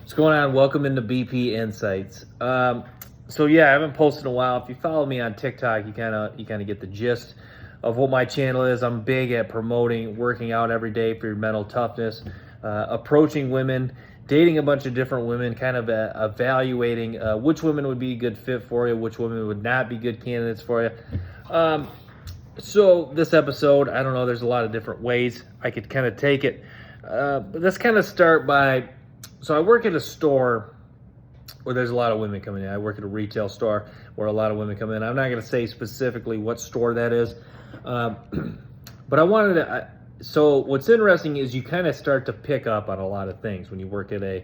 What's going on? Welcome into BP Insights. So yeah, I haven't posted in a while. If you follow me on TikTok, you kind of get the gist of what my channel is. I'm big at promoting working out every day for your mental toughness, approaching women, dating a bunch of different women, kind of evaluating which women would be a good fit for you, which women would not be good candidates for you. So this episode, I don't know. There's a lot of different ways I could kind of take it. But let's kind of start by. So I work at a store where there's a lot of women coming in. I work at a retail store where a lot of women come in. I'm not going to say specifically what store that is, but I wanted to. So what's interesting is you kind of start to pick up on a lot of things when you work at a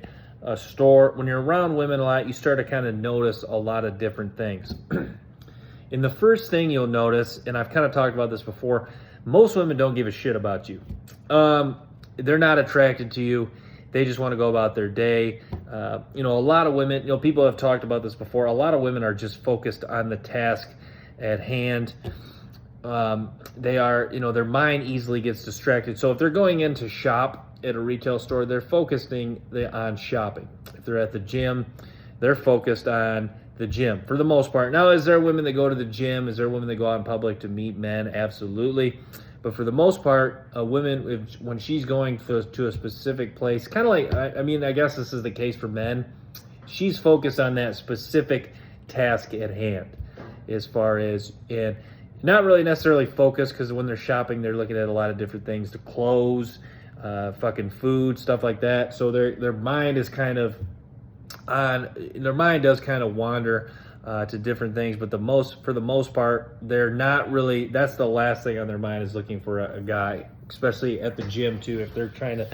store. When you're around women a lot, you start to kind of notice a lot of different things. And the first thing you'll notice, and I've kind of talked about this before, most women don't give a shit about you. They're not attracted to you. They just want to go about their day. A lot of women, people have talked about this before. A lot of women are just focused on the task at hand. They are, their mind easily gets distracted. So if they're going in to shop at a retail store, they're focusing on shopping. If they're at the gym, they're focused on the gym for the most part. Now, is there women that go to the gym? Is there women that go out in public to meet men? Absolutely. But for the most part, women, when she's going to a specific place, kind of like, I guess this is the case for men, she's focused on that specific task at hand as far as, and not really necessarily focused because when they're shopping, they're looking at a lot of different things, the clothes, fucking food, stuff like that. So their mind is kind of their mind does kind of wander to different things, but for the most part, they're not really, that's the last thing on their mind is looking for a guy, especially at the gym too, if they're trying to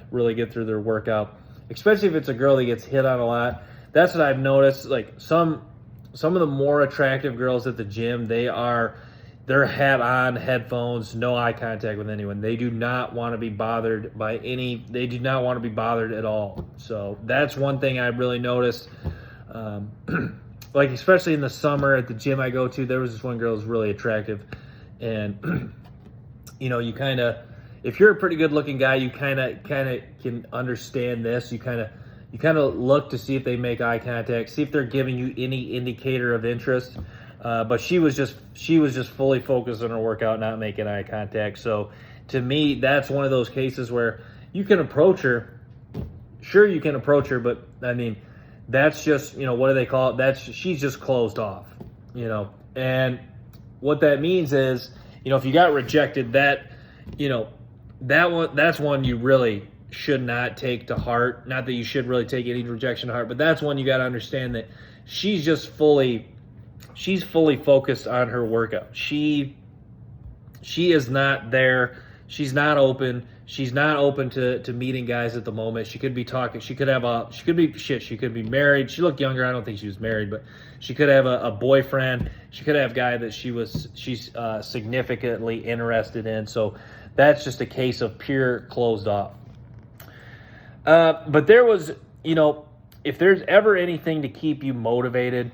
really get through their workout, especially if it's a girl that gets hit on a lot. That's what I've noticed. Like some of the more attractive girls at the gym, they're hat on, headphones, no eye contact with anyone. They do not want to be bothered they do not want to be bothered at all. So that's one thing I've really noticed. Like especially in the summer at the gym I go to, there was this one girl who was really attractive, and you kind of, if you're a pretty good looking guy, you kind of can understand this. You kind of look to see if they make eye contact, see if they're giving you any indicator of interest. But she was just fully focused on her workout, not making eye contact. So to me, that's one of those cases where you can approach her. Sure, you can approach her, but I mean, that's just, what do they call it? She's just closed off, and what that means is, if you got rejected, that's one you really should not take to heart. Not that you should really take any rejection to heart, but that's one you got to understand that she's fully focused on her workout. She is not there. She's not open. She's not open to meeting guys at the moment. She could be talking. She could be married. She looked younger. I don't think she was married, but she could have a boyfriend. She could have a guy that she's significantly interested in. So that's just a case of pure closed off. But there was, if there's ever anything to keep you motivated,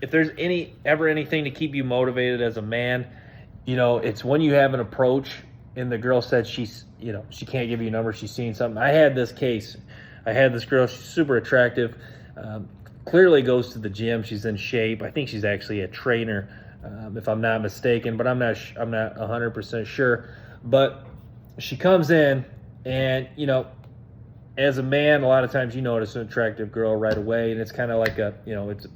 if there's anything to keep you motivated as a man, it's when you have an approach and the girl said she can't give you a number, she's seen something. I had this case. I had this girl, she's super attractive, clearly goes to the gym, she's in shape. I think she's actually a trainer, if I'm not mistaken, but I'm not 100% sure. But she comes in and, as a man, a lot of times you notice an attractive girl right away, and it's kind of like it's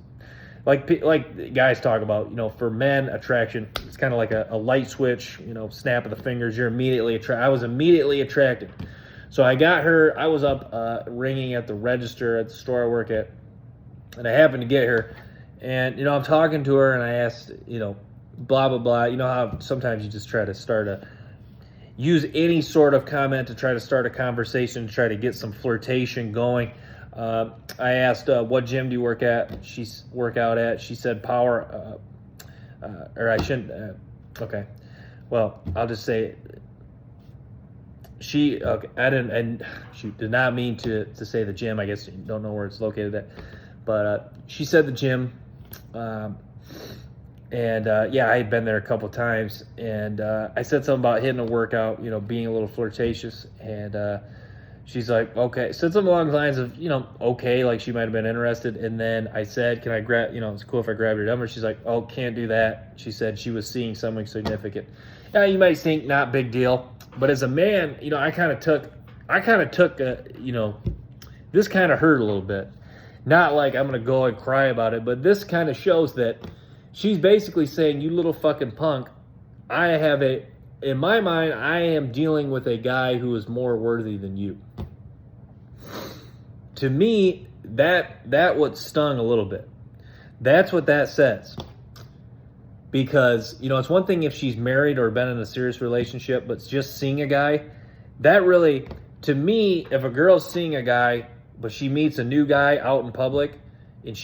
like guys talk about, for men, attraction, it's kind of like a light switch, snap of the fingers, you're immediately attracted. I was immediately attracted. So I got her, I was up ringing at the register at the store I work at, and I happened to get her, and, I'm talking to her, and I asked, blah, blah, blah. You know how sometimes you just try to use any sort of comment to try to start a conversation, to try to get some flirtation going. I asked, what gym do you work out at? She said Power, or I shouldn't, okay. Well, I'll just say, she did not mean to say the gym. I guess you don't know where it's located at, but she said the gym, and I had been there a couple times, and I said something about hitting a workout, being a little flirtatious, and She's like, okay. Said something along the lines of, okay, like she might have been interested. And then I said, can I grab, it's cool if I grab your number. She's like, oh, can't do that. She said she was seeing something significant. Yeah, you might think not big deal. But as a man, I kind of took, this kind of hurt a little bit. Not like I'm going to go and cry about it, but this kind of shows that she's basically saying, you little fucking punk, in my mind, I am dealing with a guy who is more worthy than you. To me, that what stung a little bit. That's what that says. Because, it's one thing if she's married or been in a serious relationship, but just seeing a guy, that really, to me, if a girl's seeing a guy, but she meets a new guy out in public, and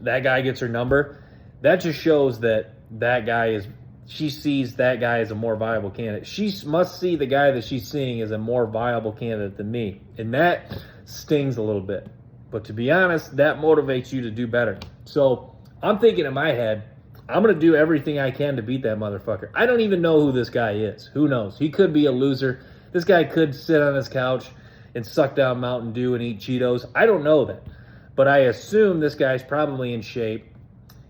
that guy gets her number, that just shows that she sees that guy as a more viable candidate. She must see the guy that she's seeing as a more viable candidate than me. And that stings a little bit. But to be honest, that motivates you to do better. So I'm thinking in my head, I'm going to do everything I can to beat that motherfucker. I don't even know who this guy is. Who knows? He could be a loser. This guy could sit on his couch and suck down Mountain Dew and eat Cheetos. I don't know that. But I assume this guy's probably in shape.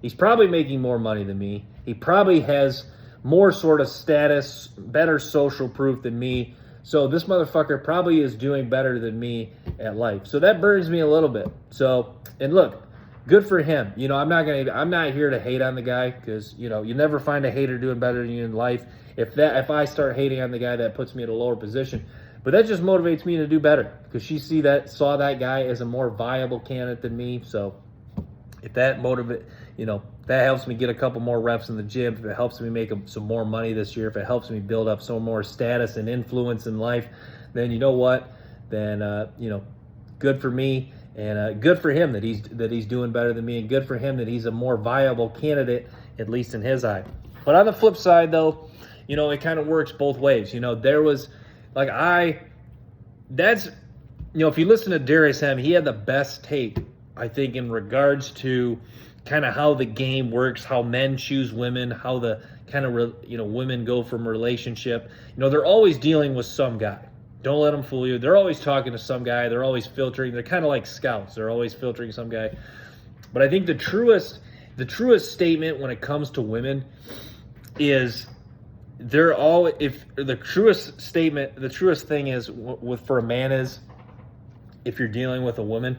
He's probably making more money than me. He probably has more sort of status, better social proof than me. So this motherfucker probably is doing better than me at life. So that burns me a little bit. So, and look, good for him. I'm not here to hate on the guy because, you never find a hater doing better than you in life. If I start hating on the guy, that puts me in a lower position. But that just motivates me to do better because she saw that guy as a more viable candidate than me. So if that that helps me get a couple more reps in the gym, if it helps me make some more money this year, if it helps me build up some more status and influence in life, then you know what? Then good for me, and good for him that he's doing better than me, and good for him that he's a more viable candidate, at least in his eye. But on the flip side, though, it kind of works both ways. There was if you listen to Darius Hem, he had the best take, I think, in regards to kind of how the game works, how men choose women, how the kind of, women go from relationship. They're always dealing with some guy. Don't let them fool you. They're always talking to some guy. They're always filtering. They're kind of like scouts. They're always filtering some guy. But I think the truest statement when it comes to women is the truest thing is for a man is, if you're dealing with a woman,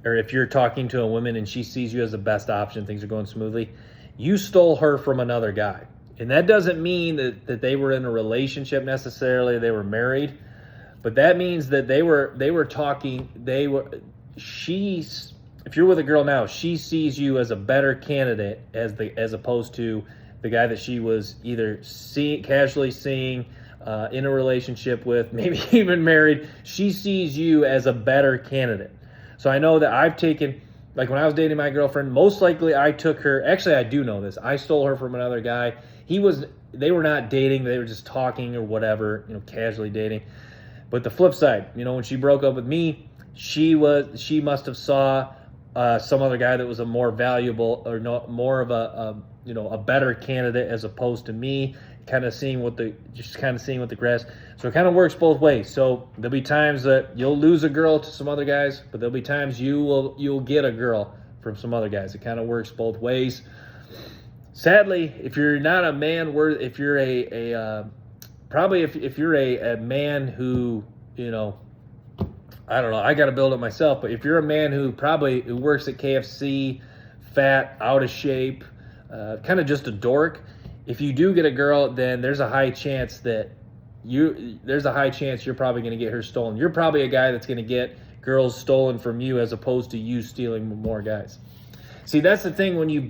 or if you're talking to a woman and she sees you as the best option, things are going smoothly, you stole her from another guy. And that doesn't mean that they were in a relationship necessarily, they were married, but that means that they were talking, if you're with a girl now, she sees you as a better candidate as opposed to the guy that she was either casually seeing, in a relationship with, maybe even married. She sees you as a better candidate. So I know that I've taken, like when I was dating my girlfriend, most likely I took her, actually I do know this, I stole her from another guy. They were not dating, they were just talking or whatever, casually dating. But the flip side, when she broke up with me, she must have saw some other guy that was a more valuable or more of a better candidate as opposed to me, kind of seeing what the grass. So it kind of works both ways. So there'll be times that you'll lose a girl to some other guys, but there'll be times you'll get a girl from some other guys. It kind of works both ways. Sadly, if you're not a man, if you're if you're a man who, I don't know, I got to build it myself, but if you're a man who works at KFC, fat, out of shape, kind of just a dork, if you do get a girl, then there's a high chance you're probably going to get her stolen. You're probably a guy that's going to get girls stolen from you as opposed to you stealing more guys. See, that's the thing when you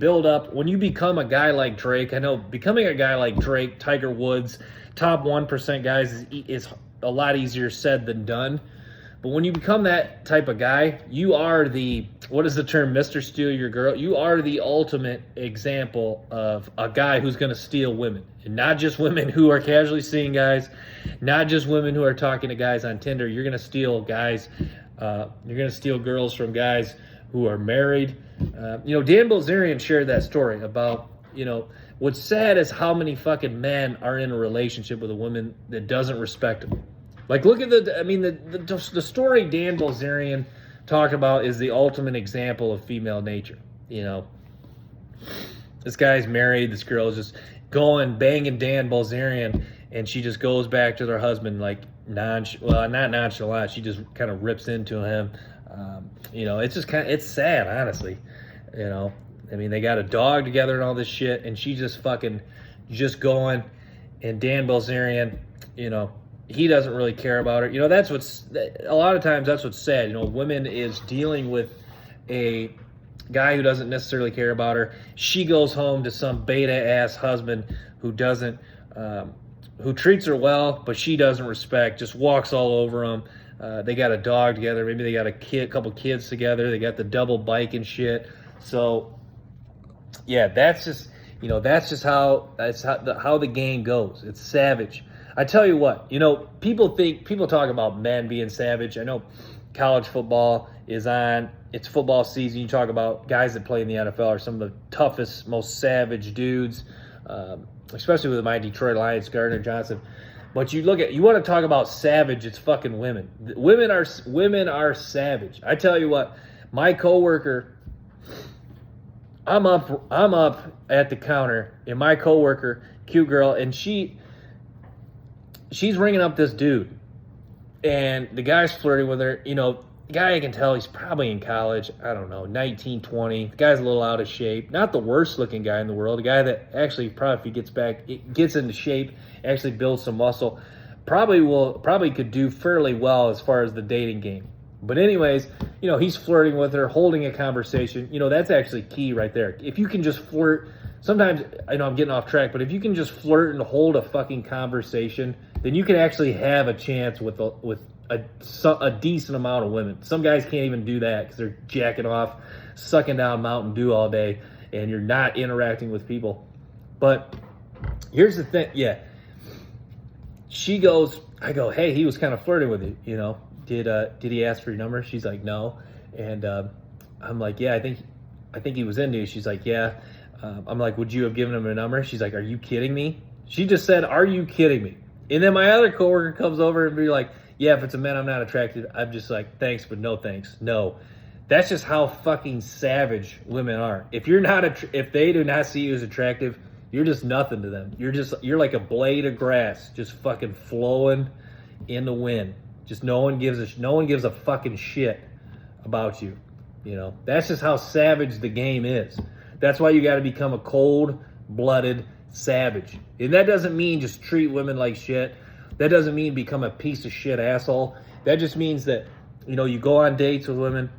become a guy like Drake. I know becoming a guy like Drake, Tiger Woods, top 1% guys is a lot easier said than done. But when you become that type of guy, you are what is the term, Mr. Steal Your Girl? You are the ultimate example of a guy who's going to steal women. And not just women who are casually seeing guys, not just women who are talking to guys on Tinder. You're going to steal guys. You're going to steal girls from guys who are married. Dan Bilzerian shared that story about, what's sad is how many fucking men are in a relationship with a woman that doesn't respect them. Like, look at the story Dan Bilzerian talked about is the ultimate example of female nature. You know, this guy's married. This girl is just banging Dan Bilzerian, and she just goes back to their husband like not nonchalant. She just kind of rips into him. You know, it's just it's sad, honestly. You know, I mean, they got a dog together and all this shit, and she just going, and Dan Bilzerian, you know, he doesn't really care about her. You know, a lot of times that's what's sad. You know, women is dealing with a guy who doesn't necessarily care about her. She goes home to some beta ass husband who doesn't, who treats her well, but she doesn't respect, just walks all over him. They got a dog together. Maybe they got a couple kids together. They got the double bike and shit. So, yeah, that's just how the game goes. It's savage. I tell you what, you know, people talk about men being savage. I know college football is on. It's football season. You talk about guys that play in the NFL are some of the toughest, most savage dudes, especially with my Detroit Lions, Gardner Johnson. But you want to talk about savage, it's fucking women. Women are savage. I tell you what, my coworker, I'm up at the counter, and my coworker, cute girl, and she's ringing up this dude, and the guy's flirting with her. You know, the guy, I can tell he's probably in college. I don't know, 19, 20. The guy's a little out of shape. Not the worst looking guy in the world. A guy that actually probably, if he gets into shape, actually builds some muscle, probably could do fairly well as far as the dating game. But anyways, you know, he's flirting with her, holding a conversation. You know, that's actually key right there. If you can just flirt, sometimes, I know I'm getting off track, but if you can just flirt and hold a fucking conversation, then you can actually have a chance with a decent amount of women. Some guys can't even do that because they're jacking off, sucking down Mountain Dew all day, and you're not interacting with people. But here's the thing, yeah. I go, hey, he was kind of flirting with you, you know. Did he ask for your number? She's like, no. And I'm like, yeah, I think he was into you. She's like, yeah. I'm like, would you have given him a number? She's like, are you kidding me? She just said, are you kidding me? And then my other coworker comes over and be like, yeah, if it's a man I'm not attracted, I'm just like, thanks, but no thanks. No. That's just how fucking savage women are. If they do not see you as attractive, you're just nothing to them. You're like a blade of grass just fucking flowing in the wind. Just no one gives a fucking shit about you. You know, that's just how savage the game is. That's why you got to become a cold-blooded savage. And that doesn't mean just treat women like shit. That doesn't mean become a piece of shit asshole. That just means that, you know, you go on dates with women.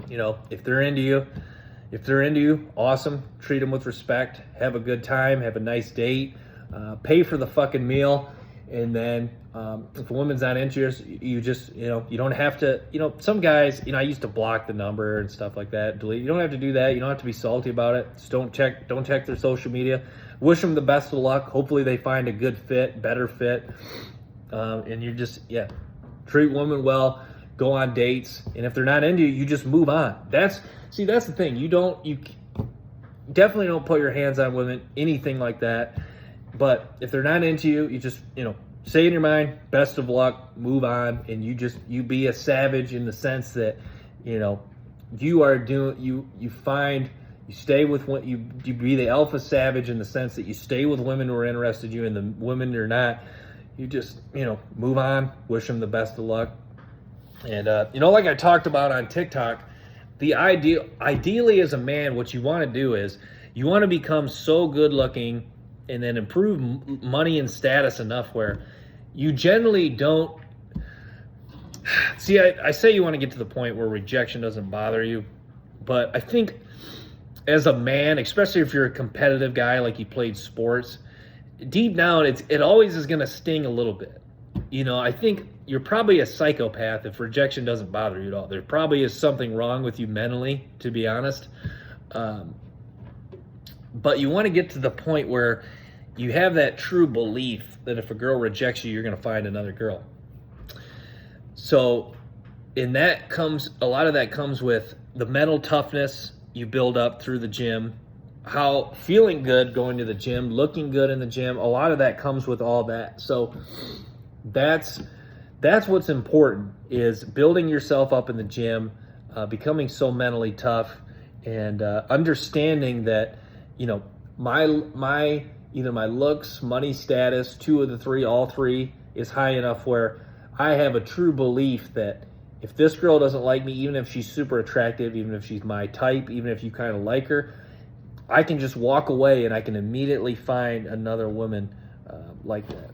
You know, if they're into you, awesome. Treat them with respect. Have a good time. Have a nice date. Pay for the fucking meal. And then if a woman's not interested, you just, you know, you don't have to, you know, some guys, you know, I used to block the number and stuff like that, delete. You don't have to do that. You don't have to be salty about it. Just don't check their social media. Wish them the best of luck. Hopefully they find a good fit, better fit. And you just, treat women well, go on dates. And if they're not into you, you just move on. That's the thing. You definitely don't put your hands on women, anything like that. But if they're not into you, you just, you know, say in your mind, best of luck, move on, and you be a savage in the sense that, you know, you stay with what you be the alpha savage in the sense that you stay with women who are interested in you, and the women you're not, you just, you know, move on, wish them the best of luck. And you know, like I talked about on TikTok, ideally as a man, what you want to do is you want to become so good looking and then improve money and status enough where you generally don't see. I say you want to get to the point where rejection doesn't bother you, but I think as a man, especially if you're a competitive guy like you played sports, deep down it always is going to sting a little bit. You know, I think you're probably a psychopath if rejection doesn't bother you at all. There probably is something wrong with you mentally, to be honest. But you want to get to the point where you have that true belief that if a girl rejects you, you're going to find another girl. So, a lot of that comes with the mental toughness you build up through the gym, how feeling good going to the gym, looking good in the gym, a lot of that comes with all that. So, that's that's what's important, is building yourself up in the gym, becoming so mentally tough, and understanding that, you know, my either my looks, money, status, two of the three, all three, is high enough where I have a true belief that if this girl doesn't like me, even if she's super attractive, even if she's my type, even if you kind of like her, I can just walk away and I can immediately find another woman like that.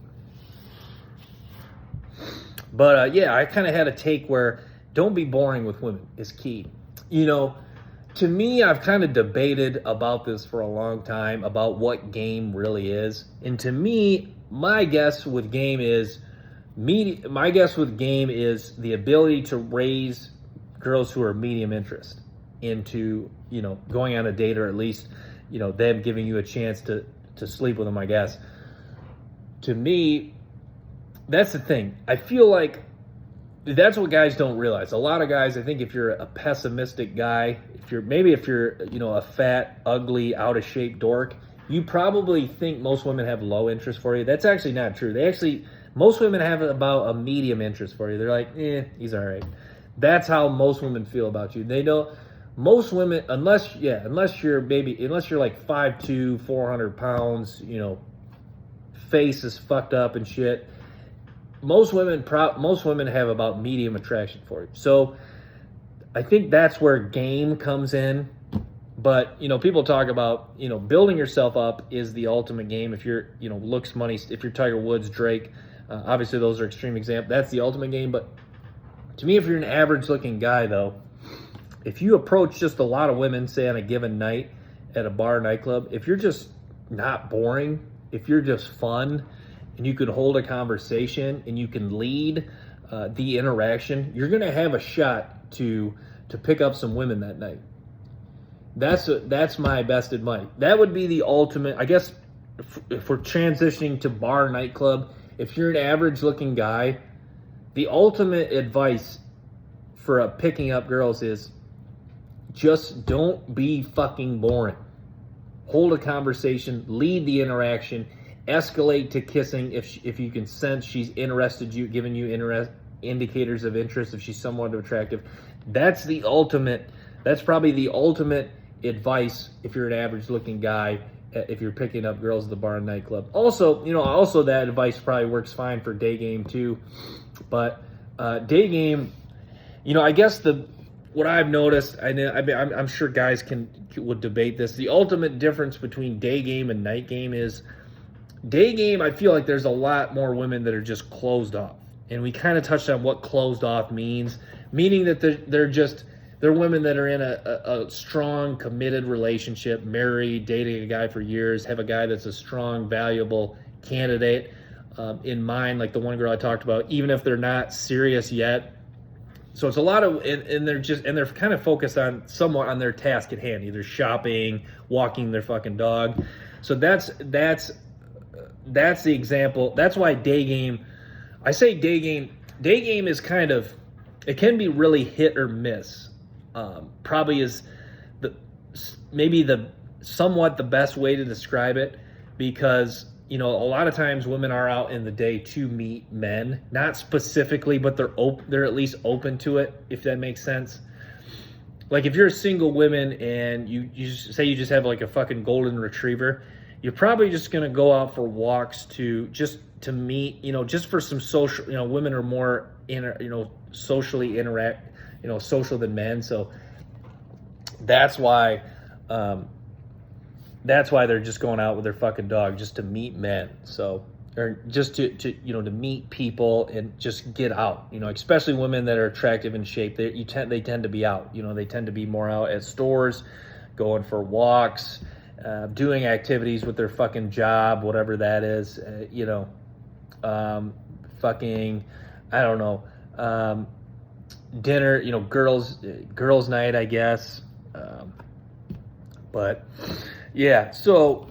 But yeah, I kind of had a take where don't be boring with women is key. You know, to me, I've kind of debated about this for a long time about what game really is. And to me, my guess with game is the ability to raise girls who are medium interest into, you know, going on a date, or at least, you know, them giving you a chance to sleep with them, I guess. To me, that's the thing. I feel like that's what guys don't realize. A lot of guys, I think if you're a pessimistic guy, if you're, you know, a fat, ugly, out of shape dork, you probably think most women have low interest for you. That's actually not true. Most women have about a medium interest for you. They're like, he's all right. That's how most women feel about you. They know most women, unless you're like 5'2", 400 pounds, you know, face is fucked up and shit. Most women have about medium attraction for you. So I think that's where game comes in. But, you know, people talk about, you know, building yourself up is the ultimate game. If you're, you know, looks, money, if you're Tiger Woods, Drake, obviously those are extreme examples. That's the ultimate game. But to me, if you're an average looking guy, though, if you approach just a lot of women, say on a given night at a bar, nightclub, if you're just not boring, if you're just fun, and you can hold a conversation and you can lead the interaction, you're going to have a shot to pick up some women that night. That's my best advice. That would be the ultimate, I guess, if we're transitioning to bar, nightclub, if you're an average looking guy, the ultimate advice for picking up girls is just don't be fucking boring. Hold a conversation, lead the interaction, escalate to kissing if you can sense she's interested you, giving you indicators of interest, if she's somewhat attractive. That's probably the ultimate advice if you're an average looking guy, if you're picking up girls at the bar and nightclub. Also that advice probably works fine for day game too. But day game, you know, I guess what I've noticed, I'm sure guys would debate this. The ultimate difference between day game and night game is day game. I feel like there's a lot more women that are just closed off, and we kind of touched on what closed off means, meaning that they're women that are in a strong, committed relationship, married, dating a guy for years, have a guy that's a strong, valuable candidate in mind, like the one girl I talked about, even if they're not serious yet. So it's a lot of, and they're kind of focused on somewhat on their task at hand, either shopping, walking their fucking dog. So that's the example. That's why day game, I say day game is kind of, it can be really hit or miss. Probably is maybe somewhat the best way to describe it, because, you know, a lot of times women are out in the day to meet men, not specifically, but they're at least open to it, if that makes sense. Like if you're a single woman and you say you just have like a fucking golden retriever, you're probably just going to go out for walks to meet, you know, just for some social, you know, women are more socially interact, you know, social than men. So that's why they're just going out with their fucking dog just to meet men. So, or just to meet people and just get out, you know, especially women that are attractive in shape. They tend to be out, you know, they tend to be more out at stores, going for walks, doing activities with their fucking job, whatever that is, fucking, I don't know, dinner, you know, girls night, I guess. But yeah, so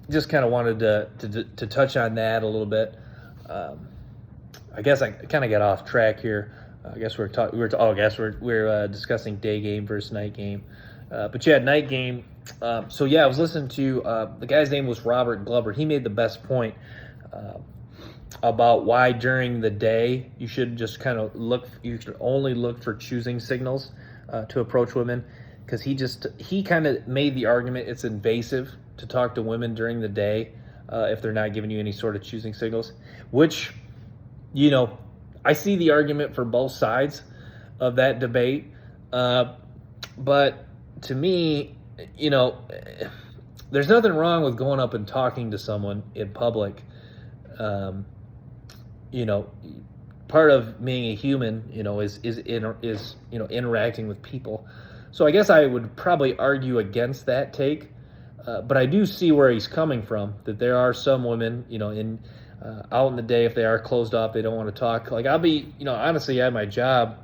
just kind of wanted to touch on that a little bit. I guess I kind of got off track here. I guess we're discussing day game versus night game. But yeah, night game. So yeah, I was listening to the guy's name was Robert Glover. He made the best point. about why during the day you should just kind of you should only look for choosing signals to approach women, because he kind of made the argument it's invasive to talk to women during the day if they're not giving you any sort of choosing signals, which, I see the argument for both sides of that debate. But to me, there's nothing wrong with going up and talking to someone in public. Part of being a human, is interacting with people. So I guess I would probably argue against that take. But I do see where he's coming from, that there are some women, out in the day, if they are closed off, they don't want to talk. Like, I'll be, honestly, at my job,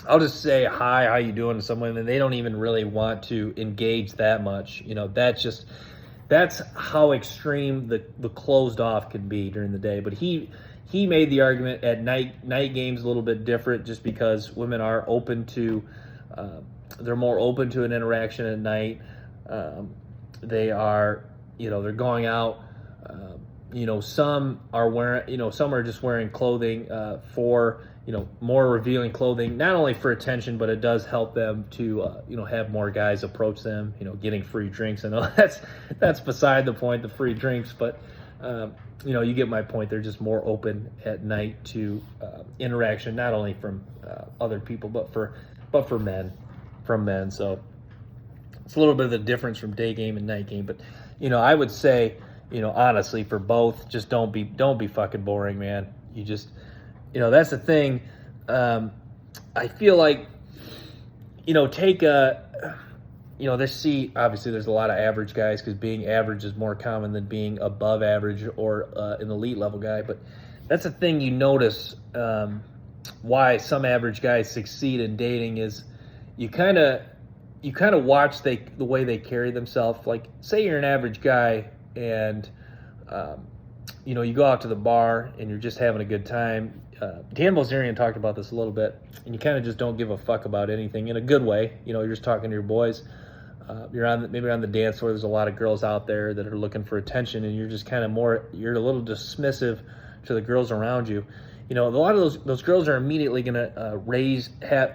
I'll just say, hi, how you doing to someone, and they don't even really want to engage that much. That's how extreme the closed off can be during the day. But he made the argument at night games a little bit different, just because women are open to, they're more open to an interaction at night. They are, they're going out. Some are wearing, some are just wearing clothing for, more revealing clothing, not only for attention, but it does help them to, have more guys approach them, getting free drinks. I know that's beside the point, the free drinks, but, you get my point. They're just more open at night to interaction, not only from other people, but from men. So it's a little bit of the difference from day game and night game. But, I would say, honestly, for both, just don't be fucking boring, man. You just, that's the thing. I feel like, take obviously there's a lot of average guys, because being average is more common than being above average or an elite level guy. But that's the thing you notice, why some average guys succeed in dating is you kind of watch the way they carry themselves. Like, say you're an average guy and, you go out to the bar and you're just having a good time. Dan Bilzerian talked about this a little bit, and you kind of just don't give a fuck about anything in a good way. You're just talking to your boys. Maybe on the dance floor, there's a lot of girls out there that are looking for attention, and you're just kind of you're a little dismissive to the girls around you. A lot of those girls are immediately going to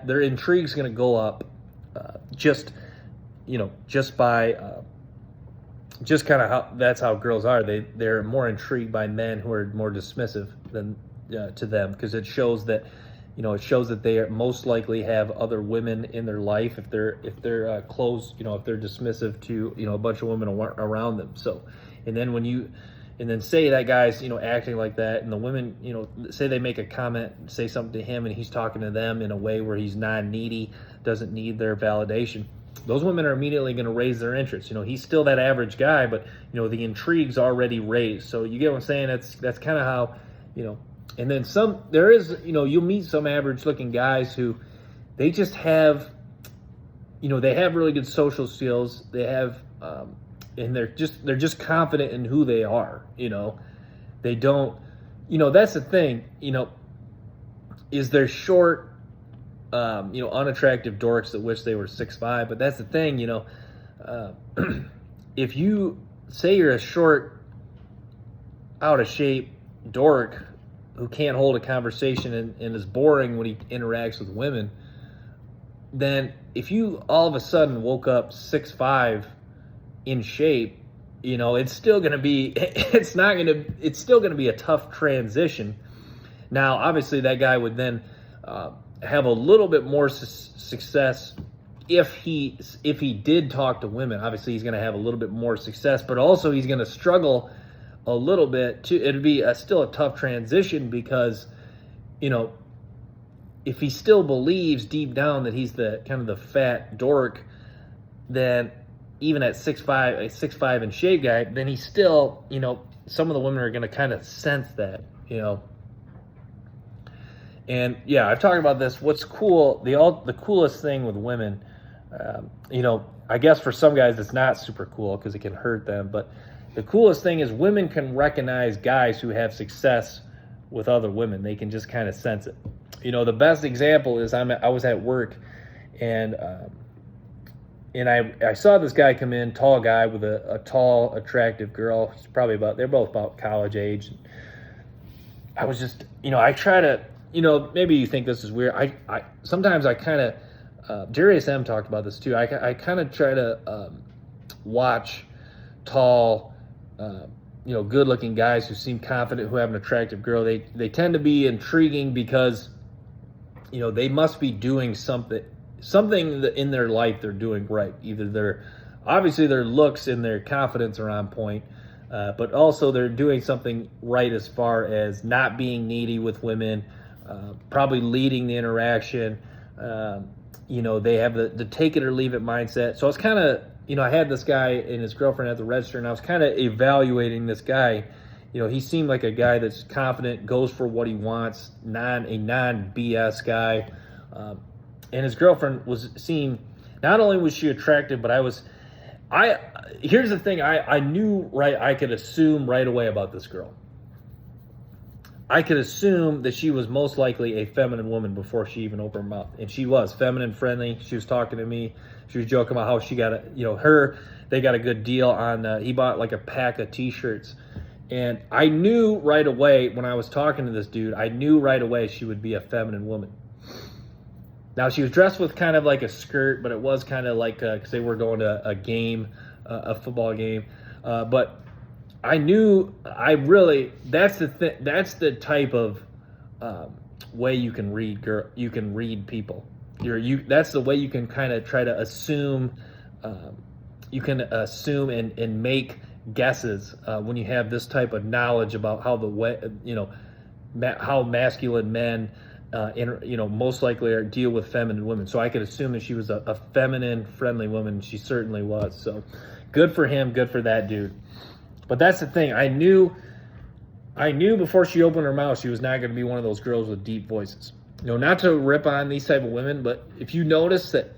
their intrigue's going to go up, just kind of how that's how girls are. They're more intrigued by men who are more dismissive than to them, because it shows that they are most likely have other women in their life if they're close, if they're dismissive to a bunch of women around them. So, and then say that guy's acting like that, and the women say they make a comment, say something to him, and he's talking to them in a way where he's not needy, doesn't need their validation. Those women are immediately going to raise their interest. He's still that average guy, but the intrigue's already raised. So you get what I'm saying? That's kind of how, and then you'll meet some average looking guys who they just have, they have really good social skills. They have, and they're just confident in who they are. They don't, that's the thing, is they're short, unattractive dorks that wish they were 6'5", but that's the thing, if you say you're a short, out of shape dork who can't hold a conversation and is boring when he interacts with women, then if you all of a sudden woke up 6'5" in shape, it's still going to be, it's still going to be a tough transition. Now, obviously that guy would then, have a little bit more success if he did talk to women. Obviously he's going to have a little bit more success, but also he's going to struggle a little bit it'd be still a tough transition, because if he still believes deep down that he's the kind of the fat dork, then even at 6'5" and shape guy, then he's still, some of the women are going to kind of sense that, And yeah, I've talked about this. What's cool, the coolest thing with women, I guess for some guys it's not super cool because it can hurt them, but the coolest thing is women can recognize guys who have success with other women. They can just kind of sense it. The best example is I was at work, and I saw this guy come in, tall guy with a tall, attractive girl. They're both about college age. I was just, I try to, maybe you think this is weird. I sometimes I kind of, Darius M talked about this too. I kind of try to watch tall, good looking guys who seem confident, who have an attractive girl. They tend to be intriguing because, they must be doing something that in their life they're doing right. Either obviously their looks and their confidence are on point, but also they're doing something right as far as not being needy with women, probably leading the interaction. They have the take it or leave it mindset. So I was kind of, I had this guy and his girlfriend at the register, and I was kind of evaluating this guy. He seemed like a guy that's confident, goes for what he wants, a non-BS guy. And his girlfriend not only was she attractive, but here's the thing, I knew, right, I could assume right away about this girl. I could assume that she was most likely a feminine woman before she even opened her mouth. And she was feminine, friendly. She was talking to me. She was joking about how she got they got a good deal on, he bought like a pack of t-shirts. And I knew right away when I was talking to this dude, I knew right away she would be a feminine woman. Now, she was dressed with kind of like a skirt, but it was kind of like, because they were going to a game, a football game. But I knew, that's the type of way you can read people. That's the way you can kind of try to assume, and make guesses when you have this type of knowledge about how how masculine men most likely deal with feminine women. So I could assume that she was a feminine, friendly woman. She certainly was. So good for him, good for that dude. But that's the thing. I knew before she opened her mouth she was not going to be one of those girls with deep voices. Not to rip on these type of women, but if you notice that,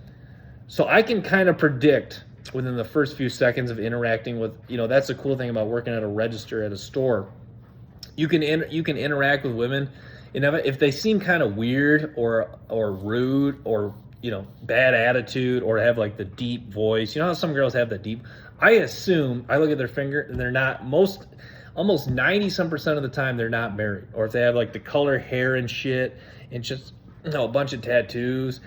so I can kind of predict within the first few seconds of interacting with, that's the cool thing about working at a register at a store. You can interact with women, and if they seem kind of weird or rude or bad attitude or have like the deep voice. How some girls have the deep. I look at their finger and they're not, almost 90% of the time they're not married. Or if they have like the color hair and shit and just a bunch of tattoos,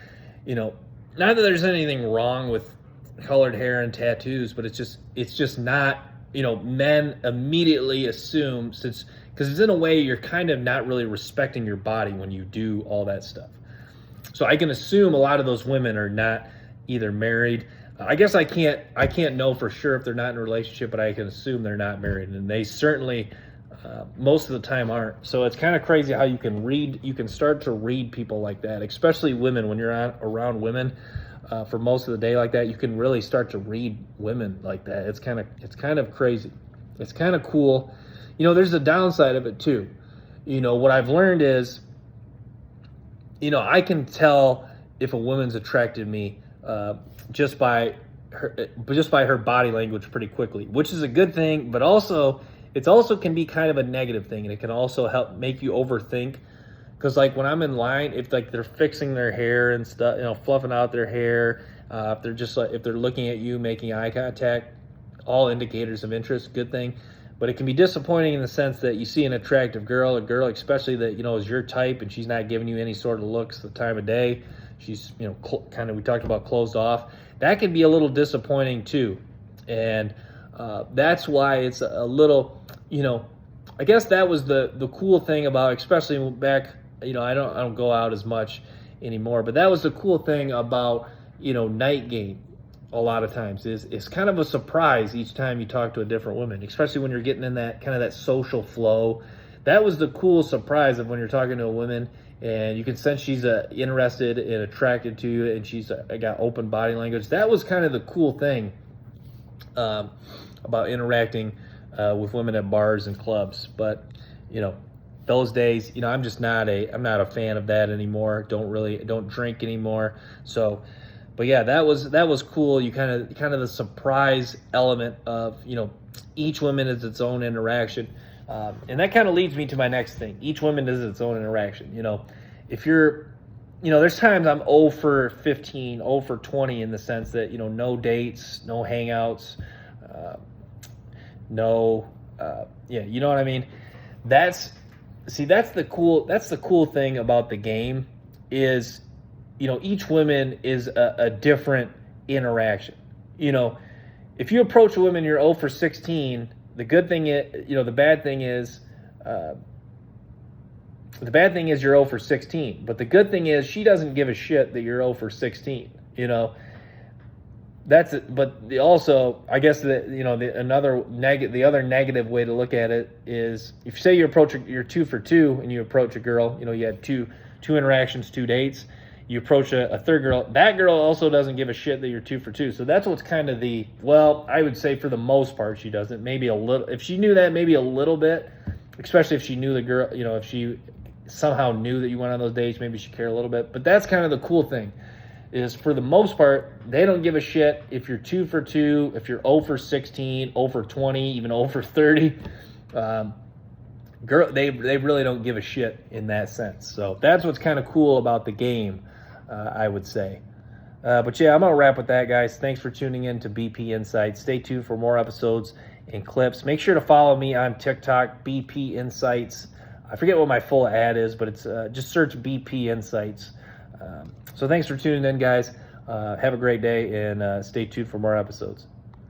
not that there's anything wrong with colored hair and tattoos, but it's just not, men immediately assume, because it's in a way you're kind of not really respecting your body when you do all that stuff. So I can assume a lot of those women are not either married. I guess I can't know for sure if they're not in a relationship, but I can assume they're not married, and they certainly most of the time aren't. So it's kind of crazy how you can start to read people like that, especially women. When you're around women for most of the day like that, you can really start to read women like that. It's kind of crazy. It's kind of cool. There's a downside of it too. What I've learned is, I can tell if a woman's attracted to me just by her body language pretty quickly, which is a good thing, but also it also can be kind of a negative thing, and it can also help make you overthink. Because like when I'm in line, if like they're fixing their hair and stuff, fluffing out their hair, if they're looking at you, making eye contact, all indicators of interest, good thing. But it can be disappointing in the sense that you see an attractive girl, especially that, is your type, and she's not giving you any sort of looks the time of day. She's, kind of, we talked about closed off. That can be a little disappointing too. And that's why it's a little, I guess that was the cool thing about, especially back, I don't go out as much anymore, but that was the cool thing about, night game. A lot of times is kind of a surprise each time you talk to a different woman, especially when you're getting in that kind of that social flow. That was the cool surprise of when you're talking to a woman and you can sense she's interested and attracted to you, and she's got open body language. That was kind of the cool thing about interacting with women at bars and clubs. But those days, I'm not a fan of that anymore. Don't drink anymore. So. But yeah, that was cool. You kind of the surprise element of, each woman is its own interaction. And that kind of leads me to my next thing. Each woman is its own interaction. If you're, there's times I'm 0 for 15, 0 for 20 in the sense that, no dates, no hangouts, you know what I mean? see, that's the cool thing about the game is, each woman is a different interaction. If you approach a woman, you're 0 for 16. The good thing is, the bad thing is, you're 0 for 16. But the good thing is she doesn't give a shit that you're 0 for 16. That's it. But also, I guess that the other negative way to look at it is, if you say you're 2 for 2 and you approach a girl, you had two interactions, 2 dates. You approach a third girl. That girl also doesn't give a shit that you're 2 for 2. So that's what's kind of I would say for the most part she doesn't. Maybe a little. If she knew that, maybe a little bit. Especially if she knew the girl. If she somehow knew that you went on those dates, maybe she cared a little bit. But that's kind of the cool thing. Is for the most part, they don't give a shit if you're 2 for 2, if you're 0 for 16, 0 for 20, even 0 for 30. They really don't give a shit in that sense. So that's what's kind of cool about the game, I would say. But yeah, I'm going to wrap with that, guys. Thanks for tuning in to BP Insights. Stay tuned for more episodes and clips. Make sure to follow me on TikTok, BP Insights. I forget what my full ad is, but it's just search BP Insights. So thanks for tuning in, guys. Have a great day, and stay tuned for more episodes.